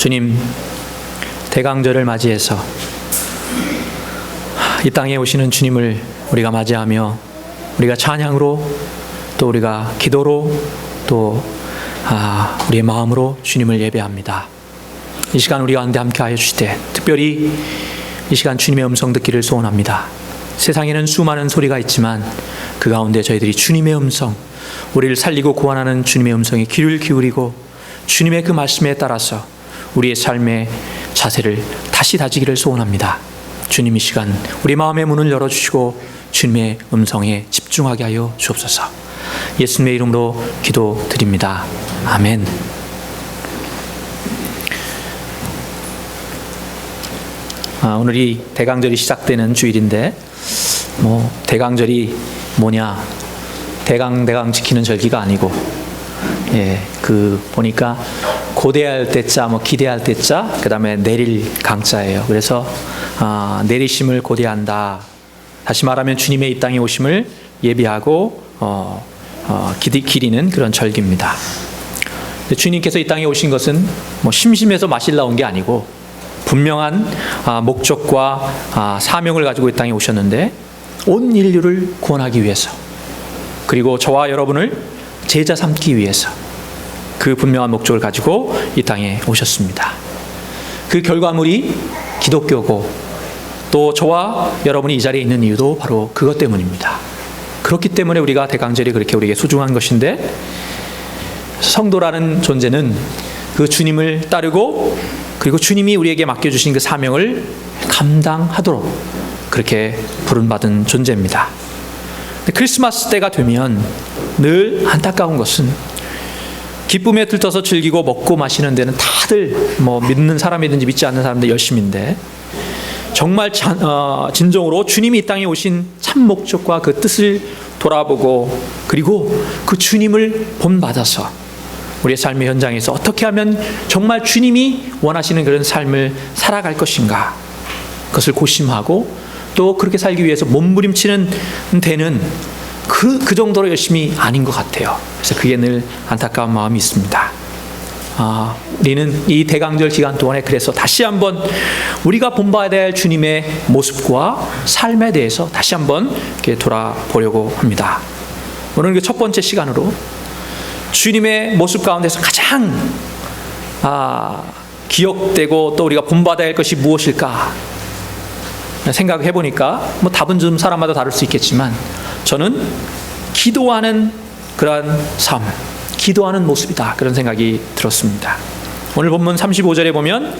주님, 대강절을 맞이해서 이 땅에 오시는 주님을 우리가 맞이하며 우리가 찬양으로 또 우리가 기도로 또 우리의 마음으로 주님을 예배합니다. 이 시간 우리 가운데 함께하여 주시되 특별히 이 시간 주님의 음성 듣기를 소원합니다. 세상에는 수많은 소리가 있지만 그 가운데 저희들이 주님의 음성, 우리를 살리고 구원하는 주님의 음성에 귀를 기울이고 주님의 그 말씀에 따라서 우리의 삶의 자세를 다시 다지기를 소원합니다. 주님, 이 시간 우리 마음의 문을 열어주시고 주님의 음성에 집중하게 하여 주옵소서. 예수님의 이름으로 기도드립니다. 아멘. 오늘이 대강절이 시작되는 주일인데 대강절이 뭐냐, 대강 지키는 절기가 아니고 보니까 고대할 때자, 기대할 때자, 그 다음에 내릴 강자예요. 그래서 내리심을 고대한다. 다시 말하면 주님의 이 땅에 오심을 예비하고 기리는 그런 절기입니다. 주님께서 이 땅에 오신 것은 심심해서 마실라 온 게 아니고 분명한 목적과 사명을 가지고 이 땅에 오셨는데 온 인류를 구원하기 위해서, 그리고 저와 여러분을 제자 삼기 위해서 그 분명한 목적을 가지고 이 땅에 오셨습니다. 그 결과물이 기독교고 또 저와 여러분이 이 자리에 있는 이유도 바로 그것 때문입니다. 그렇기 때문에 우리가 대강절이 그렇게 우리에게 소중한 것인데, 성도라는 존재는 그 주님을 따르고 그리고 주님이 우리에게 맡겨주신 그 사명을 감당하도록 그렇게 부름받은 존재입니다. 크리스마스 때가 되면 늘 안타까운 것은 기쁨에 들떠서 즐기고 먹고 마시는 데는 다들 믿는 사람이든지 믿지 않는 사람들 열심인데, 정말 진정으로 주님이 이 땅에 오신 참 목적과 그 뜻을 돌아보고 그리고 그 주님을 본받아서 우리의 삶의 현장에서 어떻게 하면 정말 주님이 원하시는 그런 삶을 살아갈 것인가, 그것을 고심하고 또 그렇게 살기 위해서 몸부림치는 데는 그 정도로 열심히 아닌 것 같아요. 그래서 그게 늘 안타까운 마음이 있습니다. 우리는 이 대강절 기간 동안에 그래서 다시 한번 우리가 본받아야 될 주님의 모습과 삶에 대해서 다시 한번 이렇게 돌아보려고 합니다. 오늘 그 첫 번째 시간으로 주님의 모습 가운데서 가장 기억되고 또 우리가 본받아야 할 것이 무엇일까 생각해 보니까 답은 좀 사람마다 다를 수 있겠지만 저는 기도하는 그러한 삶, 기도하는 모습이다, 그런 생각이 들었습니다. 오늘 본문 35절에 보면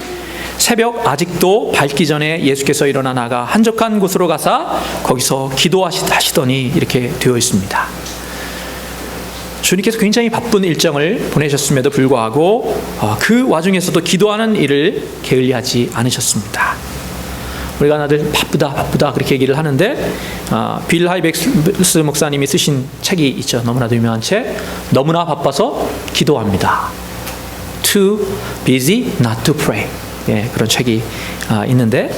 새벽 아직도 밝기 전에 예수께서 일어나 나가 한적한 곳으로 가사 거기서 기도하시더니 이렇게 되어 있습니다. 주님께서 굉장히 바쁜 일정을 보내셨음에도 불구하고 그 와중에서도 기도하는 일을 게을리하지 않으셨습니다. 우리가 다들 바쁘다 그렇게 얘기를 하는데 빌 하이백스 목사님이 쓰신 책이 있죠. 너무나도 유명한 책, 너무나 바빠서 기도합니다. Too busy not to pray. 그런 책이 있는데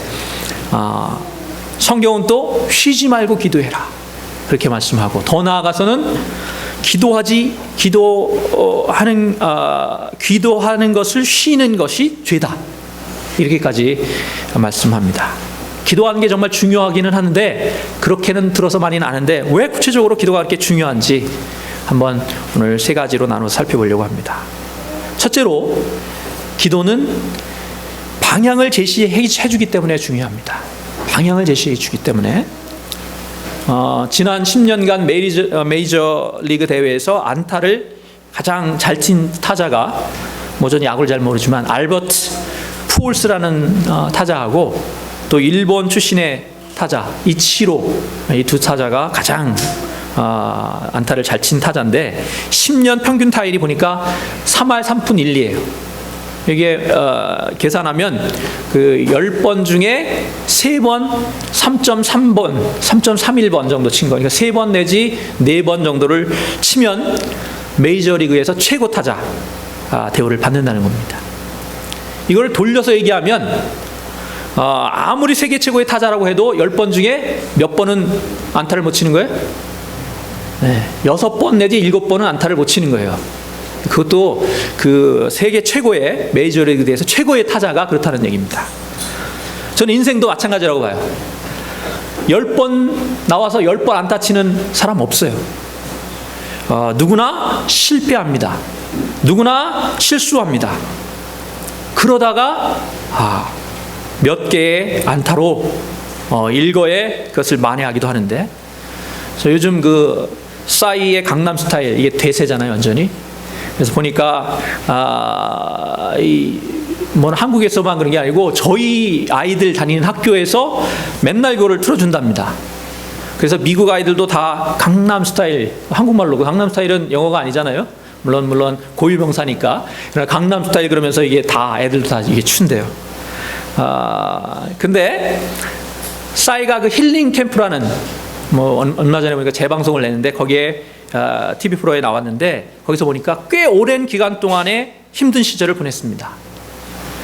성경은 또 쉬지 말고 기도해라 그렇게 말씀하고, 더 나아가서는 기도하는 것을 쉬는 것이 죄다, 이렇게까지 말씀합니다. 기도하는 게 정말 중요하기는 하는데 그렇게는 들어서 많이는 아는데 왜 구체적으로 기도가 그렇게 중요한지 한번 오늘 세 가지로 나눠 살펴보려고 합니다. 첫째로, 기도는 방향을 제시해 주기 때문에 중요합니다. 방향을 제시해 주기 때문에 지난 10년간 메이저 리그 대회에서 안타를 가장 잘 친 타자가, 저는 야구를 잘 모르지만 알버트 푸올스라는 타자하고 또 일본 출신의 타자 이치로, 이 두 타자가 가장 안타를 잘 친 타자인데 10년 평균 타율이 보니까 3할 3푼 1리예요. 이게 계산하면 그 10번 중에 3번 3.31번 정도 친 거니까 3번 내지 4번 정도를 치면 메이저리그에서 최고 타자 대우를 받는다는 겁니다. 이걸 돌려서 얘기하면 아무리 세계 최고의 타자라고 해도 10번 중에 몇 번은 안타를 못 치는 거예요? 6번 내지 7번은 안타를 못 치는 거예요. 그것도 그 세계 최고의 메이저리그 대에서 최고의 타자가 그렇다는 얘기입니다. 저는 인생도 마찬가지라고 봐요. 10번 나와서 10번 안 다치는 사람 없어요. 누구나 실패합니다. 누구나 실수합니다. 그러다가 몇 개의 안타로 일거에 그것을 만회하기도 하는데, 저 요즘 그 싸이의 강남 스타일, 이게 대세잖아요, 완전히. 그래서 보니까 뭐 한국에서만 그런 게 아니고 저희 아이들 다니는 학교에서 맨날 그거를 틀어준답니다. 그래서 미국 아이들도 다 강남 스타일, 한국말로, 그 강남 스타일은 영어가 아니잖아요. 물론 고유명사니까. 그러나 강남 스타일 그러면서 이게 다 애들도 다 이게 춘대요. 근데 싸이가 그 힐링 캠프라는, 뭐 얼마 전에 보니까 재방송을 냈는데 거기에 TV 프로에 나왔는데, 거기서 보니까 꽤 오랜 기간 동안에 힘든 시절을 보냈습니다.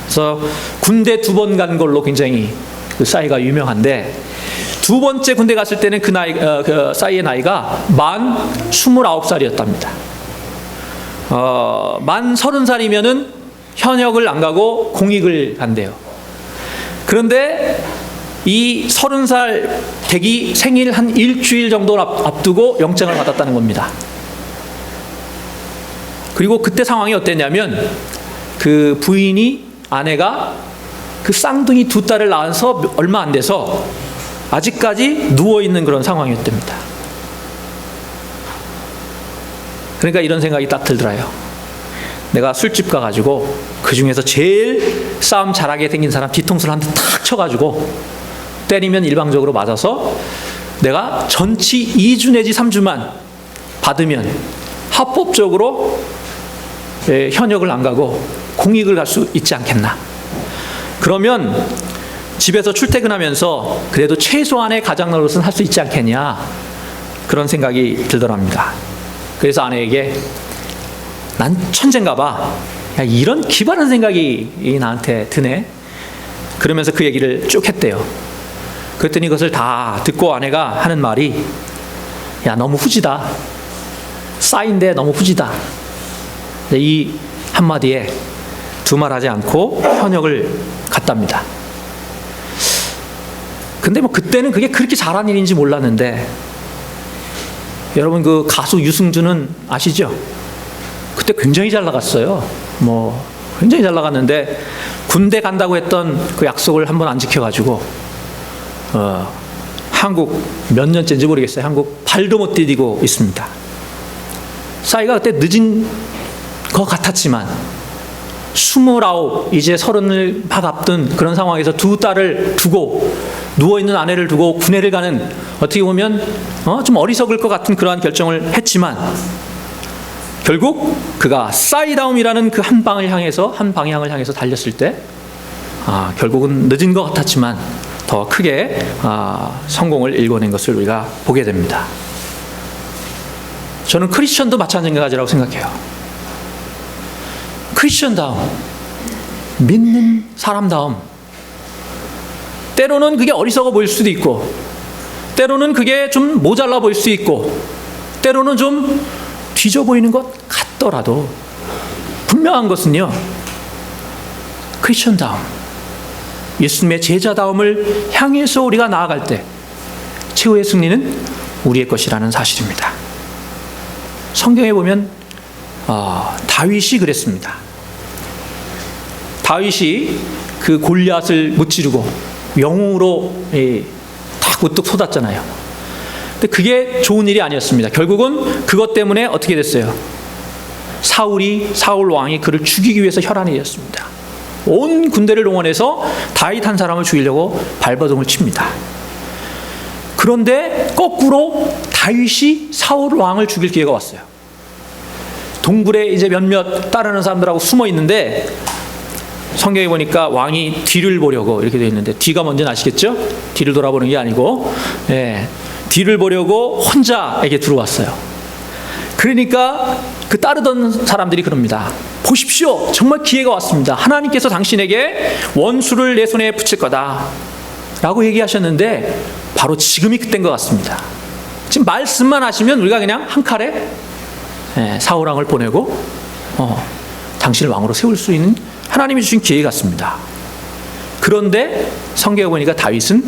그래서 군대 2번 간 걸로 굉장히 그 싸이가 유명한데, 2번째 군대 갔을 때는 그 나이, 그 싸이의 나이가 만 29살이었답니다. 만 30살이면은 현역을 안 가고 공익을 간대요. 그런데 이 30살 되기 생일 한 일주일 정도 앞두고 영장을 받았다는 겁니다. 그리고 그때 상황이 어땠냐면, 그 부인이, 아내가 그 쌍둥이 2딸을 낳아서 얼마 안 돼서 아직까지 누워있는 그런 상황이었답니다. 그러니까 이런 생각이 딱 들더라요. 내가 술집 가가지고 그 중에서 제일 싸움 잘하게 생긴 사람 뒤통수를 한 대 탁 쳐가지고 때리면 일방적으로 맞아서 내가 전치 2주 내지 3주만 받으면 합법적으로 현역을 안 가고 공익을 갈 수 있지 않겠나. 그러면 집에서 출퇴근하면서 그래도 최소한의 가장 노릇은 할 수 있지 않겠냐, 그런 생각이 들더랍니다. 그래서 아내에게 난 천재인가 봐, 야, 이런 기발한 생각이 나한테 드네, 그러면서 그 얘기를 쭉 했대요. 그랬더니 그것을 다 듣고 아내가 하는 말이, 야, 너무 후지다, 싸인데 너무 후지다. 이 한마디에 두말하지 않고 현역을 갔답니다. 근데 뭐 그때는 그게 그렇게 잘한 일인지 몰랐는데, 여러분 그 가수 유승준은 아시죠? 그때 굉장히 잘 나갔어요. 뭐 굉장히 잘 나갔는데 군대 간다고 했던 그 약속을 한번 안 지켜가지고 한국 몇 년째인지 모르겠어요. 한국 발도 못 디디고 있습니다. 싸이가 그때 늦은 것 같았지만 29, 이제 30을 막 앞둔 그런 상황에서 2딸을 두고 누워있는 아내를 두고 군대를 가는, 어떻게 보면 좀 어리석을 것 같은 그러한 결정을 했지만, 결국 그가 싸이다움이라는 그 한 방향을 향해서 달렸을 때 결국은 늦은 것 같았지만 더 크게 성공을 일궈낸 것을 우리가 보게 됩니다. 저는 크리스천도 마찬가지라고 생각해요. 크리스천다움, 믿는 사람다움, 때로는 그게 어리석어 보일 수도 있고, 때로는 그게 좀 모자라 보일 수 있고, 때로는 좀 뒤져 보이는 것 같더라도 분명한 것은요, 크리스천다움, 예수님의 제자다움을 향해서 우리가 나아갈 때 최후의 승리는 우리의 것이라는 사실입니다. 성경에 보면 다윗이 그랬습니다. 다윗이 그 골리앗을 무찌르고 영웅으로 딱 우뚝 솟았잖아요. 근데 그게 좋은 일이 아니었습니다. 결국은 그것 때문에 어떻게 됐어요? 사울 왕이 그를 죽이기 위해서 혈안이 되었습니다. 온 군대를 동원해서 다윗 한 사람을 죽이려고 발버둥을 칩니다. 그런데 거꾸로 다윗이 사울 왕을 죽일 기회가 왔어요. 동굴에 이제 몇몇 따르는 사람들하고 숨어 있는데, 성경에 보니까 왕이 뒤를 보려고 이렇게 되어 있는데, 뒤가 뭔지 아시겠죠? 뒤를 돌아보는 게 아니고, 뒤를 보려고 혼자에게 들어왔어요. 그러니까 그 따르던 사람들이 그럽니다. 보십시오, 정말 기회가 왔습니다. 하나님께서 당신에게 원수를 내 손에 붙일 거다 라고 얘기하셨는데, 바로 지금이 그때인 것 같습니다. 지금 말씀만 하시면 우리가 그냥 한 칼에 사울 왕을 보내고 당신을 왕으로 세울 수 있는 하나님이 주신 기회 같습니다. 그런데 성경에 보니까 다윗은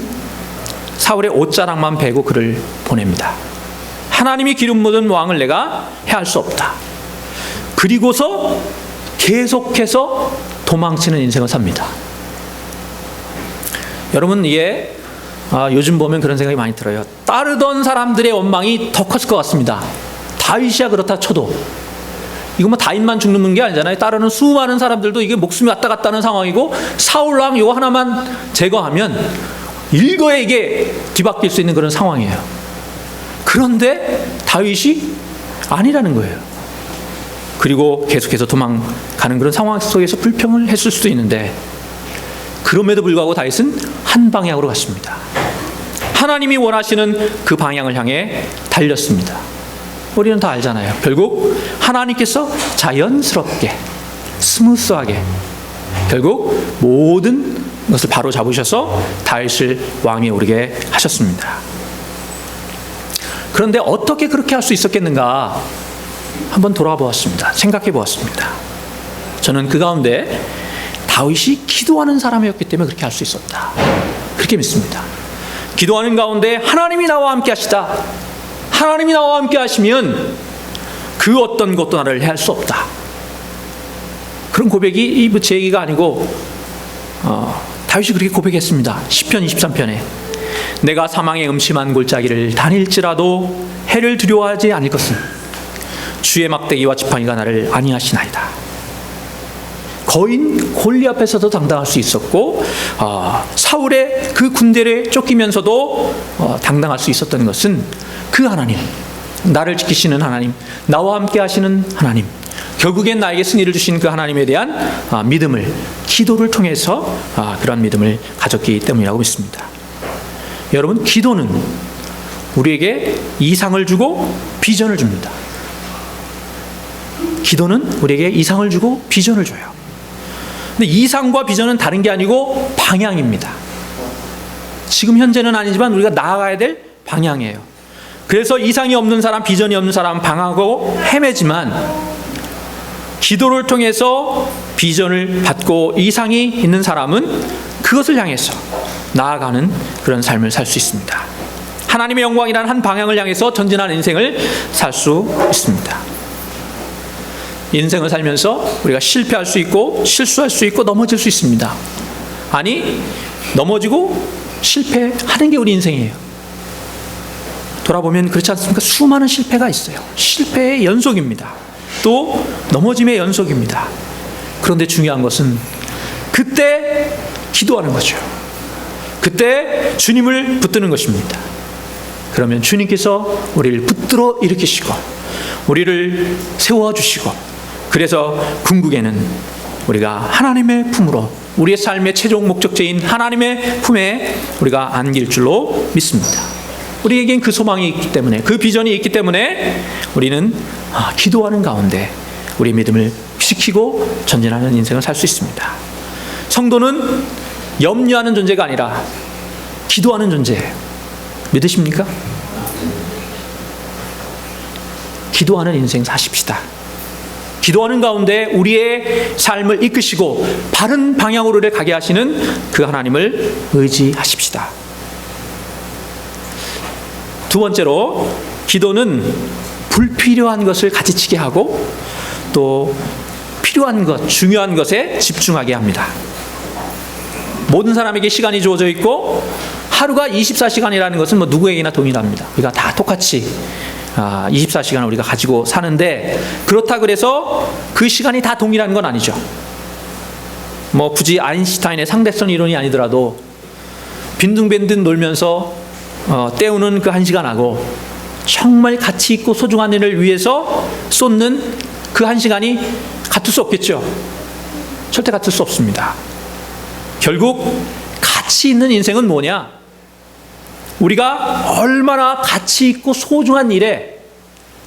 사울의 옷자락만 베고 그를 보냅니다. 하나님이 기름 묻은 왕을 내가 해할 수 없다. 그리고서 계속해서 도망치는 인생을 삽니다. 여러분, 이게 요즘 보면 그런 생각이 많이 들어요. 따르던 사람들의 원망이 더 컸을 것 같습니다. 다윗이야 그렇다 쳐도 이거 뭐 다윗만 죽는 게 아니잖아요. 따르는 수많은 사람들도 이게 목숨이 왔다 갔다 하는 상황이고, 사울왕 이거 하나만 제거하면 일거에 이게 뒤바뀔 수 있는 그런 상황이에요. 그런데 다윗이 아니라는 거예요. 그리고 계속해서 도망가는 그런 상황 속에서 불평을 했을 수도 있는데, 그럼에도 불구하고 다윗은 한 방향으로 갔습니다. 하나님이 원하시는 그 방향을 향해 달렸습니다. 우리는 다 알잖아요. 결국 하나님께서 자연스럽게 스무스하게 결국 모든 것을 바로 잡으셔서 다윗을 왕위에 오르게 하셨습니다. 그런데 어떻게 그렇게 할 수 있었겠는가 한번 돌아와 보았습니다. 생각해 보았습니다. 저는 그 가운데 다윗이 기도하는 사람이었기 때문에 그렇게 할 수 있었다, 그렇게 믿습니다. 기도하는 가운데 하나님이 나와 함께 하시다, 하나님이 나와 함께 하시면 그 어떤 것도 나를 해할 수 없다, 그런 고백이 제 얘기가 아니고 다윗이 그렇게 고백했습니다. 시편 23편에 내가 사망의 음침한 골짜기를 다닐지라도 해를 두려워하지 않을 것은 주의 막대기와 지팡이가 나를 안위하시나이다. 거인 골리 앞에서도 당당할 수 있었고, 사울의 그 군대를 쫓기면서도 당당할 수 있었던 것은 그 하나님, 나를 지키시는 하나님, 나와 함께 하시는 하나님, 결국엔 나에게 승리를 주신 그 하나님에 대한 믿음을, 기도를 통해서 그런 믿음을 가졌기 때문이라고 믿습니다. 여러분, 기도는 우리에게 이상을 주고 비전을 줍니다. 기도는 우리에게 이상을 주고 비전을 줘요. 근데 이상과 비전은 다른 게 아니고 방향입니다. 지금 현재는 아니지만 우리가 나아가야 될 방향이에요. 그래서 이상이 없는 사람, 비전이 없는 사람 방황하고 헤매지만, 기도를 통해서 비전을 받고 이상이 있는 사람은 그것을 향해서 나아가는 그런 삶을 살 수 있습니다. 하나님의 영광이라는 한 방향을 향해서 전진하는 인생을 살 수 있습니다. 인생을 살면서 우리가 실패할 수 있고 실수할 수 있고 넘어질 수 있습니다. 아니, 넘어지고 실패하는 게 우리 인생이에요. 돌아보면 그렇지 않습니까? 수많은 실패가 있어요. 실패의 연속입니다. 또 넘어짐의 연속입니다. 그런데 중요한 것은 그때 기도하는 거죠. 그때 주님을 붙드는 것입니다. 그러면 주님께서 우리를 붙들어 일으키시고 우리를 세워주시고, 그래서 궁극에는 우리가 하나님의 품으로, 우리의 삶의 최종 목적지인 하나님의 품에 우리가 안길 줄로 믿습니다. 우리에겐 그 소망이 있기 때문에, 그 비전이 있기 때문에 우리는 기도하는 가운데 우리의 믿음을 지키고 전진하는 인생을 살 수 있습니다. 성도는 염려하는 존재가 아니라 기도하는 존재예요. 믿으십니까? 기도하는 인생 사십시다. 기도하는 가운데 우리의 삶을 이끄시고 바른 방향으로 가게 하시는 그 하나님을 의지하십시다. 두 번째로, 기도는 불필요한 것을 가지치게 하고 또 필요한 것, 중요한 것에 집중하게 합니다. 모든 사람에게 시간이 주어져 있고 하루가 24시간이라는 것은 누구에게나 동일합니다. 우리가 다 똑같이 24시간을 우리가 가지고 사는데, 그렇다 그래서 그 시간이 다 동일한 건 아니죠. 굳이 아인슈타인의 상대성 이론이 아니더라도 빈둥빈둥 놀면서 때우는 그 1시간하고 정말 가치 있고 소중한 일을 위해서 쏟는 그 1시간이 같을 수 없겠죠. 절대 같을 수 없습니다. 결국 가치 있는 인생은 뭐냐? 우리가 얼마나 가치 있고 소중한 일에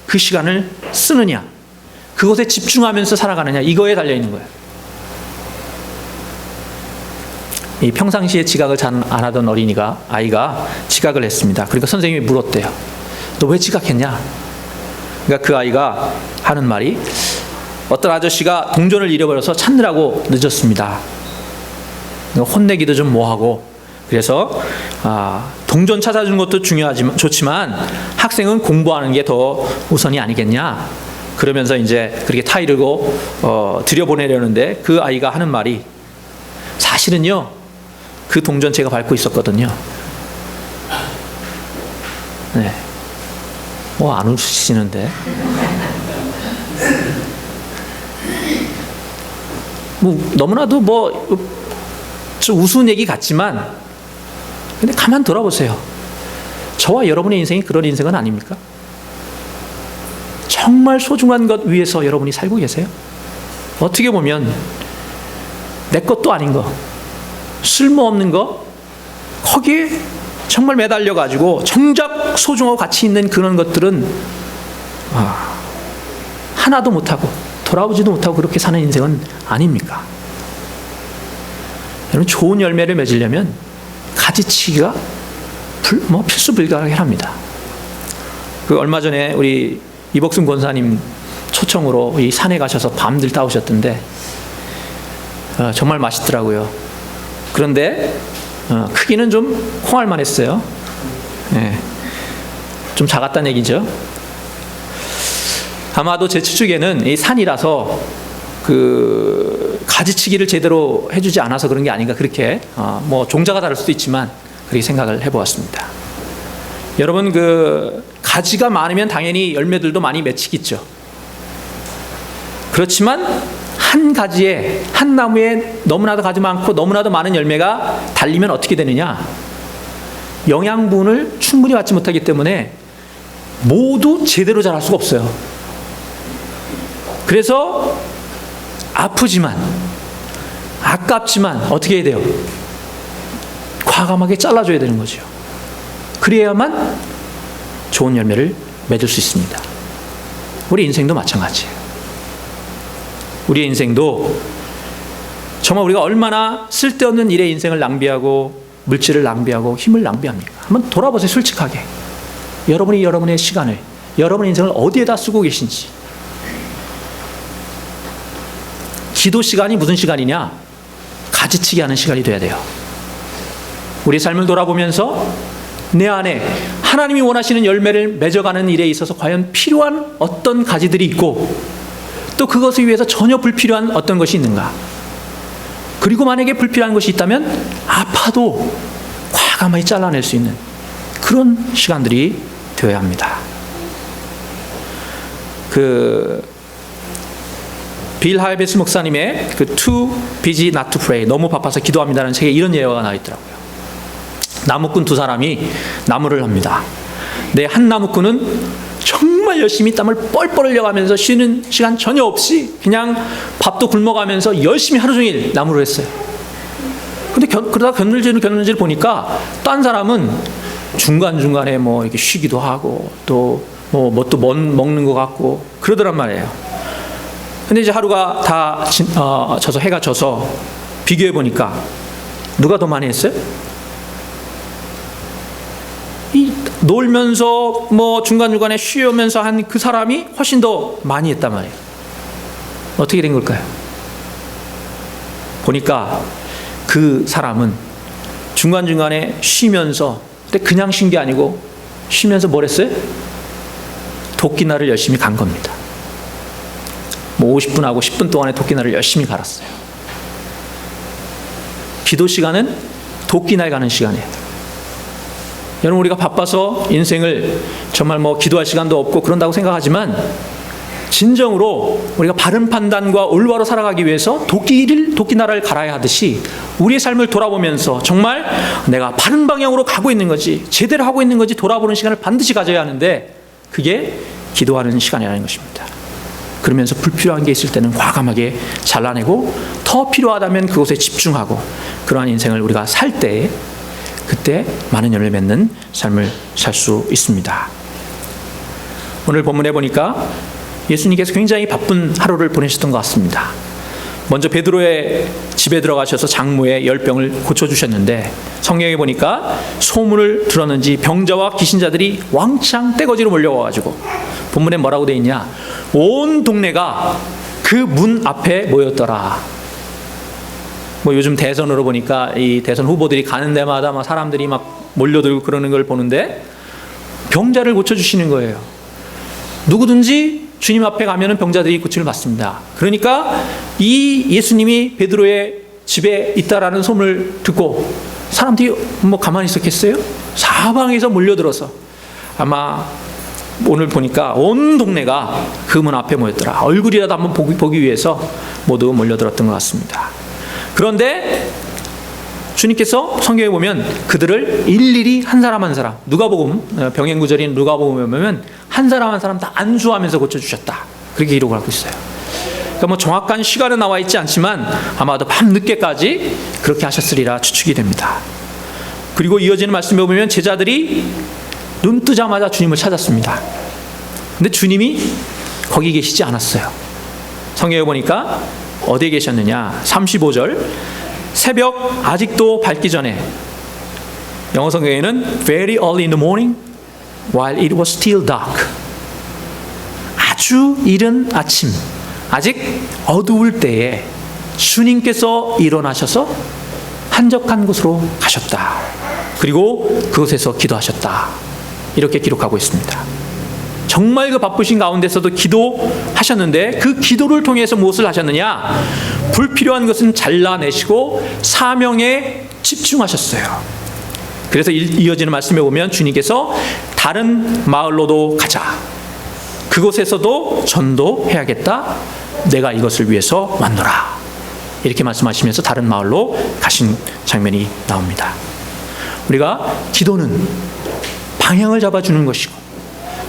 그 시간을 쓰느냐, 그것에 집중하면서 살아가느냐, 이거에 달려있는 거예요. 이 평상시에 지각을 잘 안 하던 아이가 지각을 했습니다. 그러니까 선생님이 물었대요. 너 왜 지각했냐? 그러니까 그 아이가 하는 말이, 어떤 아저씨가 동전을 잃어버려서 찾느라고 늦었습니다. 혼내기도 좀 뭐하고, 그래서 동전 찾아주는 것도 좋지만 학생은 공부하는 게 더 우선이 아니겠냐, 그러면서 이제 그렇게 타이르고 들여보내려는데 그 아이가 하는 말이, 사실은요 그 동전 제가 밟고 있었거든요. 네. 뭐 안 웃으시는데. 뭐 너무나도 좀 우스운 얘기 같지만, 근데 가만 돌아보세요. 저와 여러분의 인생이 그런 인생은 아닙니까? 정말 소중한 것 위해서 여러분이 살고 계세요? 어떻게 보면 내 것도 아닌 거, 쓸모없는 거, 거기에 정말 매달려가지고 정작 소중하고 가치 있는 그런 것들은 하나도 못하고 돌아오지도 못하고 그렇게 사는 인생은 아닙니까? 여러분, 좋은 열매를 맺으려면 가지치기가 필수불가합니다. 얼마 전에 우리 이복순 권사님 초청으로 이 산에 가셔서 밤들 따오셨던데 정말 맛있더라고요. 그런데 크기는 좀 홍할만 했어요. 네. 좀 작았다는 얘기죠. 아마도 제 추측에는 이 산이라서 가지치기를 제대로 해주지 않아서 그런 게 아닌가, 그렇게 종자가 다를 수도 있지만 그렇게 생각을 해보았습니다. 여러분, 가지가 많으면 당연히 열매들도 많이 맺히겠죠. 그렇지만 한 가지에, 한 나무에 너무나도 가지 많고 너무나도 많은 열매가 달리면 어떻게 되느냐, 영양분을 충분히 받지 못하기 때문에 모두 제대로 자랄 수가 없어요. 그래서 아프지만 아깝지만 어떻게 해야 돼요? 과감하게 잘라줘야 되는 거죠. 그래야만 좋은 열매를 맺을 수 있습니다. 우리 인생도 마찬가지예요. 우리의 인생도 정말 우리가 얼마나 쓸데없는 일에 인생을 낭비하고 물질을 낭비하고 힘을 낭비합니까? 한번 돌아보세요. 솔직하게 여러분이 여러분의 시간을, 여러분의 인생을 어디에다 쓰고 계신지. 기도 시간이 무슨 시간이냐? 가지치기 하는 시간이 돼야 돼요. 우리 삶을 돌아보면서 내 안에 하나님이 원하시는 열매를 맺어가는 일에 있어서 과연 필요한 어떤 가지들이 있고, 또 그것을 위해서 전혀 불필요한 어떤 것이 있는가. 그리고 만약에 불필요한 것이 있다면 아파도 과감하게 잘라낼 수 있는 그런 시간들이 되어야 합니다. 빌 하이베스 목사님의 Too Busy Not to Pray, 너무 바빠서 기도합니다라는 책에 이런 예화가 나와 있더라고요. 나무꾼 두 사람이 나무를 합니다. 한 나무꾼은 정말 열심히 땀을 뻘뻘 흘려가면서 쉬는 시간 전혀 없이 그냥 밥도 굶어가면서 열심히 하루 종일 나무를 했어요. 근데 그러다 견눈질 보니까 딴 사람은 중간중간에 이렇게 쉬기도 하고 또 먹는 것 같고 그러더란 말이에요. 근데 이제 하루가 다 해가 져서 비교해 보니까 누가 더 많이 했어요? 놀면서 중간중간에 쉬면서 한 그 사람이 훨씬 더 많이 했단 말이에요. 어떻게 된 걸까요? 보니까 그 사람은 중간중간에 쉬면서, 근데 그냥 쉰 게 아니고 쉬면서 뭘 했어요? 도끼날을 열심히 간 겁니다. 50분하고 10분 동안에 도끼날을 열심히 갈았어요. 기도 시간은 도끼날 가는 시간이에요. 여러분, 우리가 바빠서 인생을 정말 기도할 시간도 없고 그런다고 생각하지만, 진정으로 우리가 바른 판단과 올바로 살아가기 위해서 도끼날을 갈아야 하듯이 우리의 삶을 돌아보면서 정말 내가 바른 방향으로 가고 있는 거지, 제대로 하고 있는 거지 돌아보는 시간을 반드시 가져야 하는데, 그게 기도하는 시간이라는 것입니다. 그러면서 불필요한 게 있을 때는 과감하게 잘라내고, 더 필요하다면 그것에 집중하고, 그러한 인생을 우리가 살 때에 그때 많은 열매를 맺는 삶을 살 수 있습니다. 오늘 본문에 보니까 예수님께서 굉장히 바쁜 하루를 보내셨던 것 같습니다. 먼저 베드로의 집에 들어가셔서 장모의 열병을 고쳐주셨는데, 성경에 보니까 소문을 들었는지 병자와 귀신자들이 왕창 떼거지로 몰려와가지고, 본문에 뭐라고 되어 있냐, 온 동네가 그 문 앞에 모였더라. 뭐 요즘 대선으로 보니까 이 대선 후보들이 가는 데마다 막 사람들이 막 몰려들고 그러는 걸 보는데 병자를 고쳐주시는 거예요. 누구든지 주님 앞에 가면은 병자들이 고침을 받습니다. 그러니까 이 예수님이 베드로의 집에 있다라는 소문을 듣고 사람들이 뭐 가만히 있었겠어요? 사방에서 몰려들어서 아마 오늘 보니까 온 동네가 그 문 앞에 모였더라. 얼굴이라도 한번 보기 위해서 모두 몰려들었던 것 같습니다. 그런데 주님께서 성경에 보면 그들을 일일이 한 사람 한 사람, 누가복음 병행구절인 누가복음에 보면 한 사람 한 사람 다 안수하면서 고쳐주셨다. 그렇게 기록을 하고 있어요. 그러니까 뭐 정확한 시간은 나와 있지 않지만 아마도 밤 늦게까지 그렇게 하셨으리라 추측이 됩니다. 그리고 이어지는 말씀에 보면 제자들이 눈 뜨자마자 주님을 찾았습니다. 근데 주님이 거기 계시지 않았어요. 성경에 보니까 어디에 계셨느냐? 35절, 새벽 아직도 밝기 전에, 영어 성경에는 very early in the morning while it was still dark, 아주 이른 아침, 아직 어두울 때에 주님께서 일어나셔서 한적한 곳으로 가셨다. 그리고 그곳에서 기도하셨다. 이렇게 기록하고 있습니다. 정말 그 바쁘신 가운데서도 기도하셨는데 그 기도를 통해서 무엇을 하셨느냐? 불필요한 것은 잘라내시고 사명에 집중하셨어요. 그래서 이어지는 말씀에 보면 주님께서 다른 마을로도 가자. 그곳에서도 전도해야겠다. 내가 이것을 위해서 왔노라. 이렇게 말씀하시면서 다른 마을로 가신 장면이 나옵니다. 우리가 기도는 방향을 잡아주는 것이고,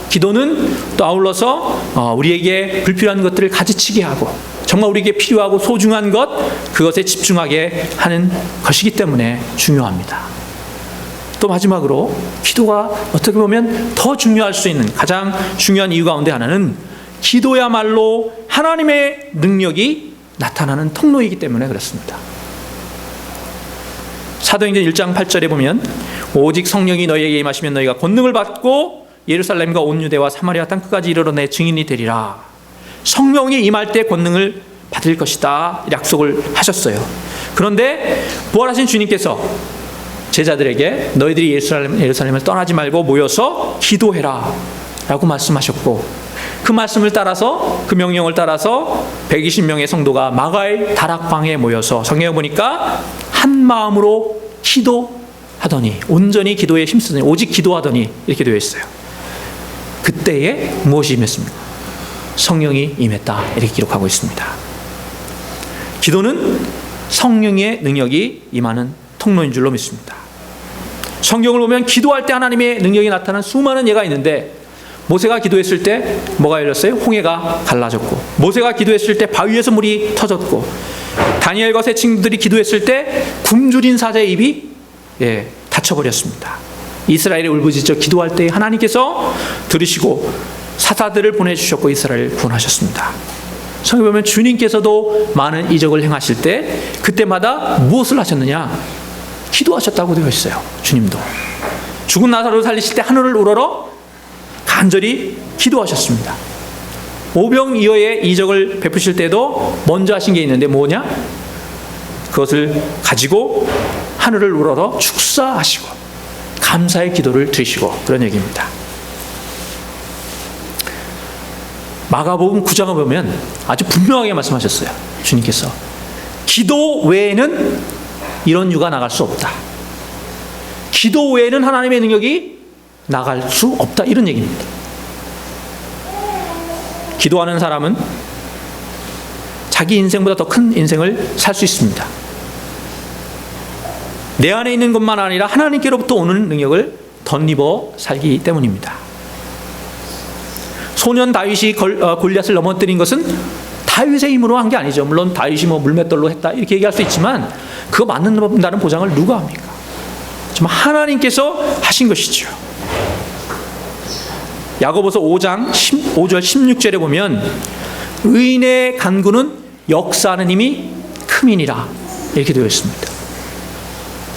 기도는 또 아울러서 우리에게 불필요한 것들을 가지치게 하고 정말 우리에게 필요하고 소중한 것, 그것에 집중하게 하는 것이기 때문에 중요합니다. 또 마지막으로 기도가 어떻게 보면 더 중요할 수 있는 가장 중요한 이유 가운데 하나는 기도야말로 하나님의 능력이 나타나는 통로이기 때문에 그렇습니다. 사도행전 1장 8절에 보면 오직 성령이 너희에게 임하시면 너희가 권능을 받고 예루살렘과 온 유대와 사마리아 땅 끝까지 이르러 내 증인이 되리라. 성령이 임할 때 권능을 받을 것이다 약속을 하셨어요. 그런데 부활하신 주님께서 제자들에게 너희들이 예루살렘을 떠나지 말고 모여서 기도해라 라고 말씀하셨고, 그 말씀을 따라서, 그 명령을 따라서 120명의 성도가 마가의 다락방에 모여서 성경에 보니까 한 마음으로 기도하더니, 온전히 기도에 힘쓰더니, 오직 기도하더니 이렇게 되어 있어요. 그때에 무엇이 임했습니까? 성령이 임했다 이렇게 기록하고 있습니다. 기도는 성령의 능력이 임하는 통로인 줄로 믿습니다. 성경을 보면 기도할 때 하나님의 능력이 나타나는 수많은 예가 있는데, 모세가 기도했을 때 뭐가 열렸어요? 홍해가 갈라졌고, 모세가 기도했을 때 바위에서 물이 터졌고, 다니엘과 세 친구들이 기도했을 때 굶주린 사자의 입이 닫혀버렸습니다. 이스라엘이 울부짖어 기도할 때 하나님께서 들으시고 사자들을 보내주셨고 이스라엘을 구원하셨습니다. 성경에 보면 주님께서도 많은 이적을 행하실 때 그때마다 무엇을 하셨느냐? 기도하셨다고 되어 있어요. 주님도 죽은 나사로를 살리실 때 하늘을 우러러 간절히 기도하셨습니다. 오병이어의 이적을 베푸실 때도 먼저 하신 게 있는데 뭐냐? 그것을 가지고 하늘을 우러러 축사하시고 감사의 기도를 드리시고 그런 얘기입니다. 마가복음 9장을 보면 아주 분명하게 말씀하셨어요. 주님께서 기도 외에는 이런 유가 나갈 수 없다. 기도 외에는 하나님의 능력이 나갈 수 없다. 이런 얘기입니다. 기도하는 사람은 자기 인생보다 더 큰 인생을 살 수 있습니다. 내 안에 있는 것만 아니라 하나님께로부터 오는 능력을 덧입어 살기 때문입니다. 소년 다윗이 골리앗을 넘어뜨린 것은 다윗의 힘으로 한 게 아니죠. 물론 다윗이 물맷돌로 했다 이렇게 얘기할 수 있지만 그거 맞는다는 보장을 누가 합니까? 정말 하나님께서 하신 것이죠. 야고보서 5장 5절 16절에 보면 의인의 간구는 역사하는 힘이 큼이니라 이렇게 되어 있습니다.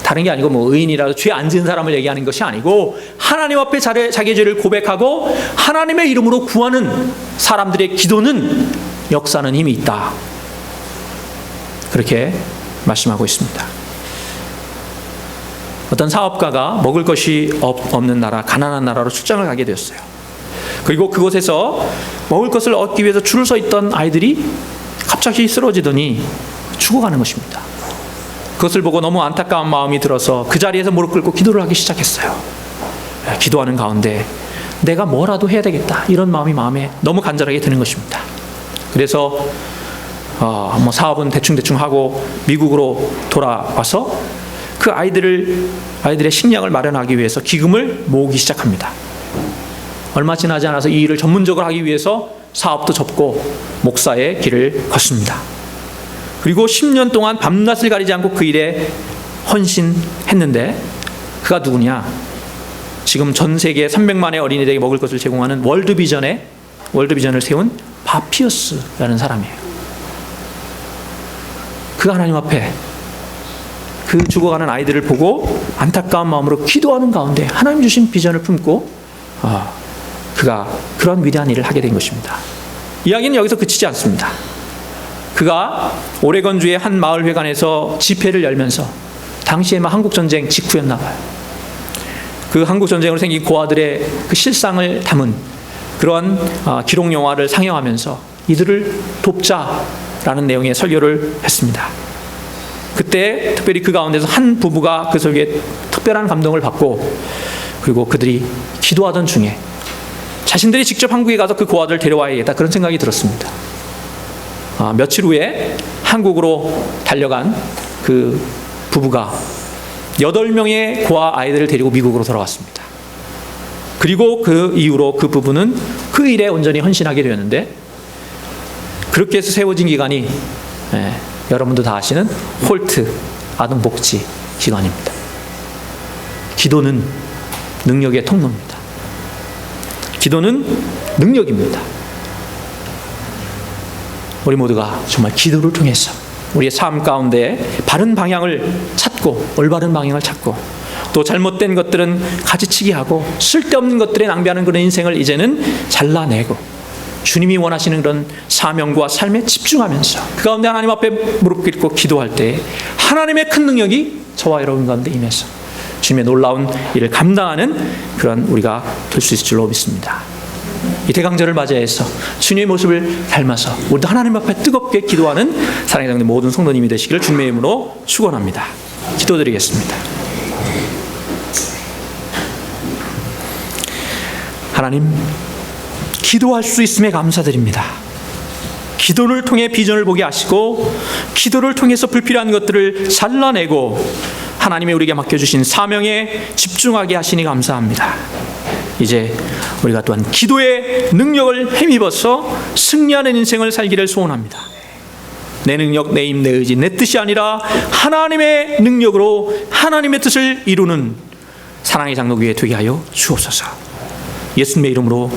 다른 게 아니고 의인이라도 죄 안 지은 사람을 얘기하는 것이 아니고 하나님 앞에 자기의 죄를 고백하고 하나님의 이름으로 구하는 사람들의 기도는 역사는 힘이 있다. 그렇게 말씀하고 있습니다. 어떤 사업가가 먹을 것이 없는 나라, 가난한 나라로 출장을 가게 되었어요. 그리고 그곳에서 먹을 것을 얻기 위해서 줄을 서 있던 아이들이 갑자기 쓰러지더니 죽어가는 것입니다. 그것을 보고 너무 안타까운 마음이 들어서 그 자리에서 무릎 꿇고 기도를 하기 시작했어요. 기도하는 가운데 내가 뭐라도 해야 되겠다, 이런 마음이 마음에 너무 간절하게 드는 것입니다. 그래서 사업은 대충 하고 미국으로 돌아와서 그 아이들의 식량을 마련하기 위해서 기금을 모으기 시작합니다. 얼마 지나지 않아서 이 일을 전문적으로 하기 위해서 사업도 접고 목사의 길을 걷습니다. 그리고 10년 동안 밤낮을 가리지 않고 그 일에 헌신했는데, 그가 누구냐? 지금 전 세계 300만의 어린이들에게 먹을 것을 제공하는 월드비전을 세운 바피어스라는 사람이에요. 그가 하나님 앞에 그 죽어가는 아이들을 보고 안타까운 마음으로 기도하는 가운데 하나님 주신 비전을 품고 그가 그런 위대한 일을 하게 된 것입니다. 이야기는 여기서 그치지 않습니다. 그가 오레건주의 한 마을회관에서 집회를 열면서, 당시에 한국전쟁 직후였나 봐요. 그 한국전쟁으로 생긴 고아들의 그 실상을 담은 그런 기록 영화를 상영하면서 이들을 돕자라는 내용의 설교를 했습니다. 그때 특별히 그 가운데서 한 부부가 그 설교에 특별한 감동을 받고, 그리고 그들이 기도하던 중에 자신들이 직접 한국에 가서 그 고아들을 데려와야겠다, 그런 생각이 들었습니다. 며칠 후에 한국으로 달려간 그 부부가 8명의 고아 아이들을 데리고 미국으로 돌아왔습니다. 그리고 그 이후로 그 부부는 그 일에 온전히 헌신하게 되었는데, 그렇게 해서 세워진 기관이 여러분도 다 아시는 홀트 아동복지 기관입니다. 기도는 능력의 통로입니다. 기도는 능력입니다. 우리 모두가 정말 기도를 통해서 우리의 삶 가운데 바른 방향을 찾고, 올바른 방향을 찾고, 또 잘못된 것들은 가지치기 하고 쓸데없는 것들에 낭비하는 그런 인생을 이제는 잘라내고, 주님이 원하시는 그런 사명과 삶에 집중하면서 그 가운데 하나님 앞에 무릎 꿇고 기도할 때 하나님의 큰 능력이 저와 여러분 가운데 임해서 주님의 놀라운 일을 감당하는 그런 우리가 될 수 있을 줄로 믿습니다. 이 대강절을 맞이해서 주님의 모습을 닮아서 우리도 하나님 앞에 뜨겁게 기도하는 사랑의 장로님 모든 성도님이 되시기를 주님의 이름으로 축원합니다. 기도드리겠습니다. 하나님, 기도할 수 있음에 감사드립니다. 기도를 통해 비전을 보게 하시고, 기도를 통해서 불필요한 것들을 잘라내고 하나님의 우리에게 맡겨주신 사명에 집중하게 하시니 감사합니다. 이제 우리가 또한 기도의 능력을 힘입어서 승리하는 인생을 살기를 소원합니다. 내 능력, 내 힘, 내 의지, 내 뜻이 아니라 하나님의 능력으로 하나님의 뜻을 이루는 사랑의 장로교회 되게 하여 주옵소서. 예수님의 이름으로